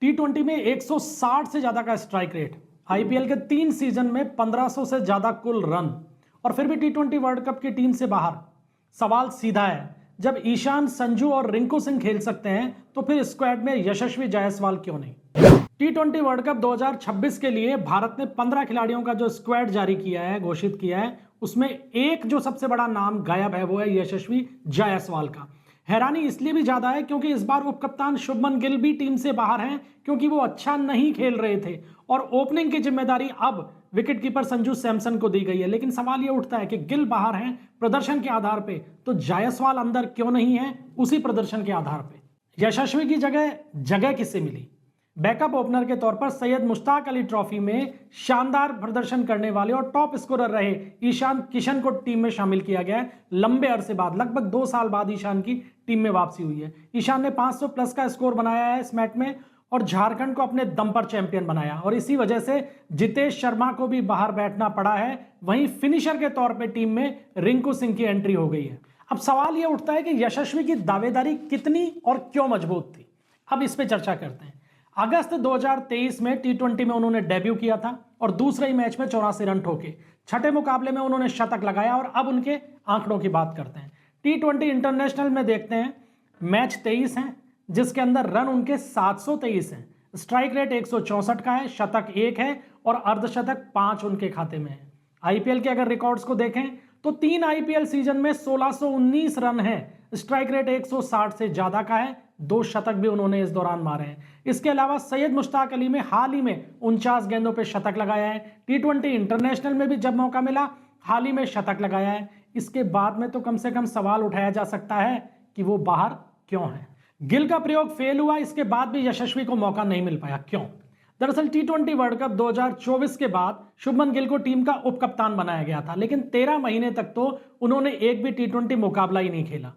टी20 में 160 से ज्यादा का स्ट्राइक रेट, आईपीएल के 3 सीजन में 1500 से ज्यादा कुल रन, और फिर भी टी20 वर्ल्ड कप की टीम से बाहर। सवाल सीधा है, जब ईशान, संजू और रिंकू सिंह खेल सकते हैं तो फिर स्क्वाड में यशस्वी जायसवाल क्यों नहीं? टी20 वर्ल्ड कप 2026 के लिए भारत ने 15 खिलाड़ियों का जो स्क्वाड जारी किया है, घोषित किया है, उसमें एक जो सबसे बड़ा नाम गायब है वो है यशस्वी जायसवाल का। हैरानी इसलिए भी ज्यादा है क्योंकि इस बार उपकप्तान शुभमन गिल भी टीम से बाहर हैं क्योंकि वो अच्छा नहीं खेल रहे थे और ओपनिंग की जिम्मेदारी अब विकेटकीपर संजू सैमसन को दी गई है। लेकिन सवाल ये उठता है कि गिल बाहर हैं प्रदर्शन के आधार पे, तो जायसवाल अंदर क्यों नहीं है उसी प्रदर्शन के आधार पे? यशस्वी की जगह किससे मिली? बैकअप ओपनर के तौर पर सैयद मुश्ताक अली ट्रॉफी में शानदार प्रदर्शन करने वाले और टॉप स्कोरर रहे ईशान किशन को टीम में शामिल किया गया है। लंबे अरसे बाद, लगभग 2 साल बाद ईशान की टीम में वापसी हुई है। ईशान ने 500 प्लस का स्कोर बनाया है इस मैच में और झारखंड को अपने दम पर चैंपियन बनाया, और इसी वजह से जितेश शर्मा को भी बाहर बैठना पड़ा है। वहीं फिनिशर के तौर पर टीम में रिंकू सिंह की एंट्री हो गई है। अब सवाल यह उठता है कि यशस्वी की दावेदारी कितनी और क्यों मजबूत थी? अब इस पर चर्चा करते हैं। अगस्त 2023 में टी20 में उन्होंने डेब्यू किया था और दूसरे ही मैच में 84 रन ठोके। छठे मुकाबले में उन्होंने शतक लगाया और अब उनके आंकड़ों की बात करते हैं। टी20 इंटरनेशनल में देखते हैं, मैच 23 हैं जिसके अंदर रन उनके 723 हैं, स्ट्राइक रेट 164 का है, शतक 1 है और अर्धशतक 5 उनके खाते में है। आईपीएल के अगर रिकॉर्ड्स को देखें तो 3 आईपीएल सीजन में 1619 रन है, स्ट्राइक रेट 160 से ज्यादा का है, 2 शतक भी उन्होंने इस दौरान मारे हैं। इसके अलावा सैयद मुश्ताक अली में हाल ही में 49 गेंदों पे शतक लगाया है। टी20 इंटरनेशनल में भी जब मौका मिला हाल ही में शतक लगाया है। इसके बाद में तो कम से कम सवाल उठाया जा सकता है कि वो बाहर क्यों है? गिल का प्रयोग फेल हुआ, इसके बाद भी यशस्वी को मौका नहीं मिल पाया, क्यों? दरअसल टी20 वर्ल्ड कप 2024 के बाद शुभमन गिल को टीम का उपकप्तान बनाया गया था, लेकिन 13 महीने तक तो उन्होंने एक भी टी20 मुकाबला ही नहीं खेला।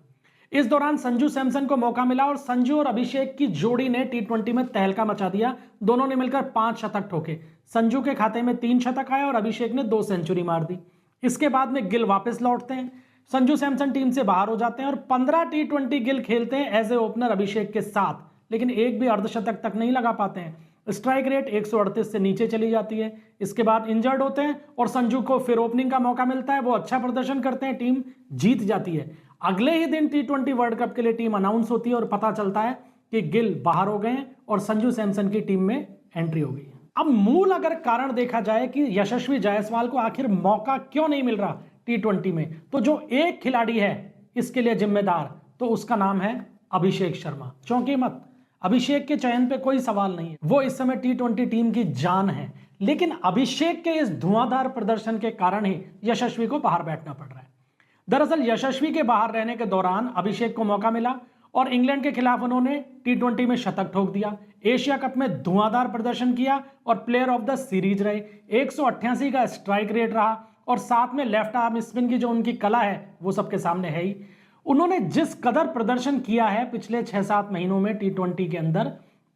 इस दौरान संजू सैमसन को मौका मिला और संजू और अभिषेक की जोड़ी ने टी20 में तहलका मचा दिया। दोनों ने मिलकर 5 शतक ठोके। संजू के खाते में 3 शतक आए और अभिषेक ने 2 सेंचुरी मार दी। इसके बाद में गिल वापस लौटते हैं, संजू सैमसन टीम से बाहर हो जाते हैं और 15 टी20 गिल खेलते हैं एज ए ओपनर अभिषेक के साथ, लेकिन एक भी अर्धशतक तक नहीं लगा पाते हैं। स्ट्राइक रेट 138 से नीचे चली जाती है। इसके बाद इंजर्ड होते हैं और संजू को फिर ओपनिंग का मौका मिलता है, वो अच्छा प्रदर्शन करते हैं, टीम जीत जाती है। अगले ही दिन टी20 वर्ल्ड कप के लिए टीम अनाउंस होती है और पता चलता है कि गिल बाहर हो गए हैं और संजू सैमसन की टीम में एंट्री हो गई है। अब मूल अगर कारण देखा जाए कि यशस्वी जायसवाल को आखिर मौका क्यों नहीं मिल रहा टी20 में, तो जो एक खिलाड़ी है इसके लिए जिम्मेदार, तो उसका नाम है अभिषेक शर्मा। चौंकी मत, अभिषेक के चयन पे कोई सवाल नहीं है, वो इस समय टी20 टीम की जान है, लेकिन अभिषेक के इस धुआंधार प्रदर्शन के कारण ही यशस्वी को बाहर बैठना पड़ रहा है। दरअसल यशस्वी के बाहर रहने के दौरान अभिषेक को मौका मिला और इंग्लैंड के खिलाफ उन्होंने टी20 में शतक ठोक दिया, एशिया कप में धुआंधार प्रदर्शन किया और प्लेयर ऑफ द सीरीज रहे। 188 का स्ट्राइक रेट रहा और साथ में लेफ्ट आर्म स्पिन की जो उनकी कला है वो सबके सामने है ही। उन्होंने जिस कदर प्रदर्शन किया है पिछले 6-7 महीनों में टी20 के अंदर,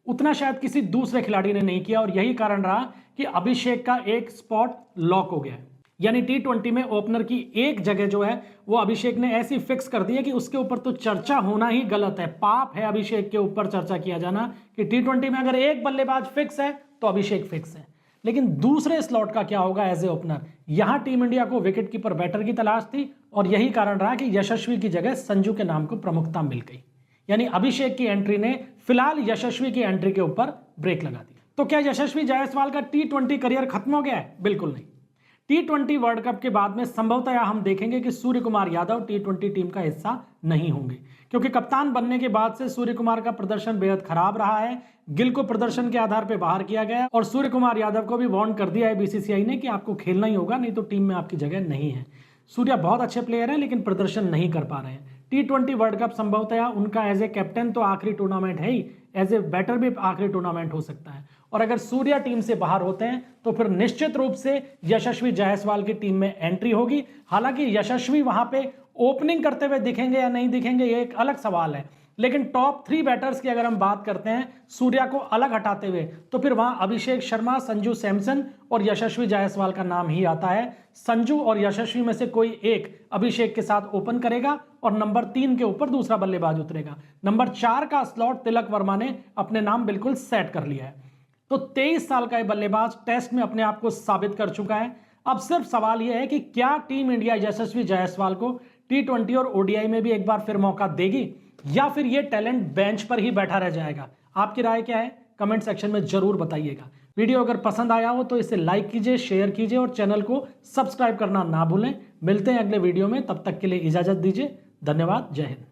उतना शायद किसी दूसरे खिलाड़ी ने नहीं किया और यही कारण रहा कि अभिषेक का एक स्पॉट लॉक हो गया। यानी टी20 में ओपनर की एक जगह जो है वो अभिषेक ने ऐसी फिक्स कर दी है कि उसके ऊपर तो चर्चा होना ही गलत है। पाप है अभिषेक के ऊपर चर्चा किया जाना कि टी20 में अगर एक बल्लेबाज फिक्स है तो अभिषेक फिक्स है। लेकिन दूसरे स्लॉट का क्या होगा एज ए ओपनर? यहां टीम इंडिया को विकेटकीपर बैटर की तलाश थी और यही कारण रहा कि यशस्वी की जगह संजू के नाम को प्रमुखता मिल गई। यानी अभिषेक की एंट्री ने फिलहाल यशस्वी की एंट्री के ऊपर ब्रेक लगा दी। तो क्या यशस्वी जायसवाल का टी20 करियर खत्म हो गया है? बिल्कुल नहीं। टी20 वर्ल्ड कप के बाद में संभवतः हम देखेंगे कि सूर्य कुमार यादव टी20 टीम का हिस्सा नहीं होंगे, क्योंकि कप्तान बनने के बाद से सूर्य कुमार का प्रदर्शन बेहद खराब रहा है। गिल को प्रदर्शन के आधार पर बाहर किया गया और सूर्य कुमार यादव को भी वार्न कर दिया है बीसीसीआई ने कि आपको खेलना ही होगा, नहीं तो टीम में आपकी जगह नहीं है। सूर्या बहुत अच्छे प्लेयर हैं लेकिन प्रदर्शन नहीं कर पा रहे हैं। टी20 वर्ल्ड कप संभवतः उनका एज ए कैप्टन तो आखिरी टूर्नामेंट है ही, एज ए बैटर भी आखिरी टूर्नामेंट हो सकता है। और अगर सूर्या टीम से बाहर होते हैं तो फिर निश्चित रूप से यशस्वी जायसवाल की टीम में एंट्री होगी। हालांकि यशस्वी वहां पे ओपनिंग करते हुए दिखेंगे या नहीं दिखेंगे ये एक अलग सवाल है, लेकिन टॉप 3 बैटर्स की अगर हम बात करते हैं सूर्या को अलग हटाते हुए, तो फिर वहां अभिषेक शर्मा, संजू सैमसन और यशस्वी जायसवाल का नाम ही आता है। संजू और यशस्वी में से कोई एक अभिषेक के साथ ओपन करेगा और नंबर 3 के ऊपर दूसरा बल्लेबाज उतरेगा। नंबर 4 का स्लॉट तिलक वर्मा ने अपने नाम बिल्कुल सेट कर लिया है। तो 23 साल का यह बल्लेबाज टेस्ट में अपने आप को साबित कर चुका है। अब सिर्फ सवाल यह है कि क्या टीम इंडिया यशस्वी जायसवाल को T20 और ODI में भी एक बार फिर मौका देगी, या फिर यह टैलेंट बेंच पर ही बैठा रह जाएगा। आपकी राय क्या है? कमेंट सेक्शन में जरूर बताइएगा। वीडियो अगर पसंद आया हो तो इसे लाइक कीजिए, शेयर कीजिए और चैनल को सब्सक्राइब करना ना भूलें। मिलते हैं अगले वीडियो में, तब तक के लिए इजाजत दीजिए। धन्यवाद। जय हिंद।